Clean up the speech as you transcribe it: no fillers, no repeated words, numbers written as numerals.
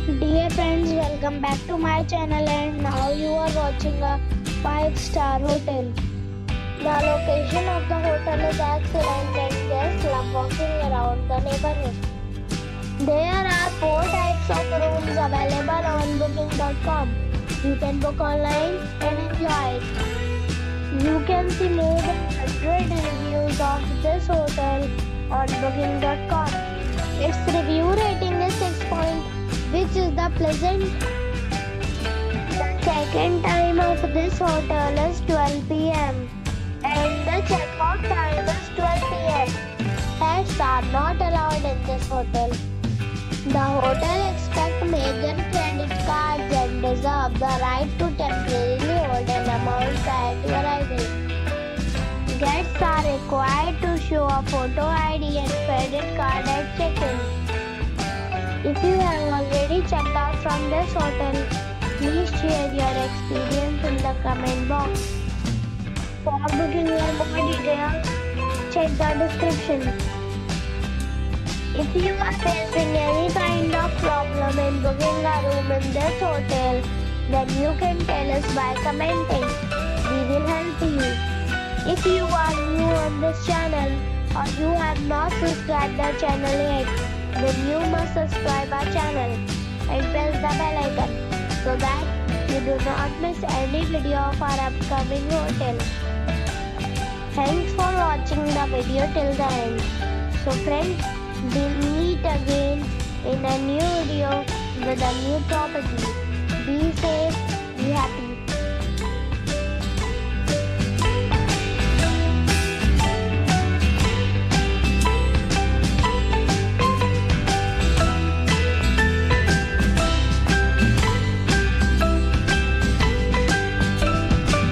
Dear friends, welcome back to my channel and now you are watching a 5-star hotel. The location of the hotel is excellent and guests love walking around the neighborhood. There are 4 types of rooms available on booking.com. You can book online and enjoy it. You can see more than 100 reviews of this hotel on booking.com. Its review rating is 6, which is the pleasant. The check-in time of this hotel is 12 p.m. and the check-out time is 12 p.m. Pets are not allowed in this hotel. The hotel expects major credit cards and reserves the right to temporarily hold an amount prior to arrival. Guests are required to show a photo ID and credit card at check-in. If you have already checked out from this hotel, please share your experience in the comment box. For booking or more details, check the description. If you are facing any kind of problem in booking a room in this hotel, then you can tell us by commenting. We will help you. If you are new on this channel or you have not subscribed the channel yet, then you must subscribe our channel and press the bell icon so that you do not miss any video of our upcoming hotel. Thanks for watching the video till the end. So friends, we'll meet again in a new video with a new property. Be safe, be happy.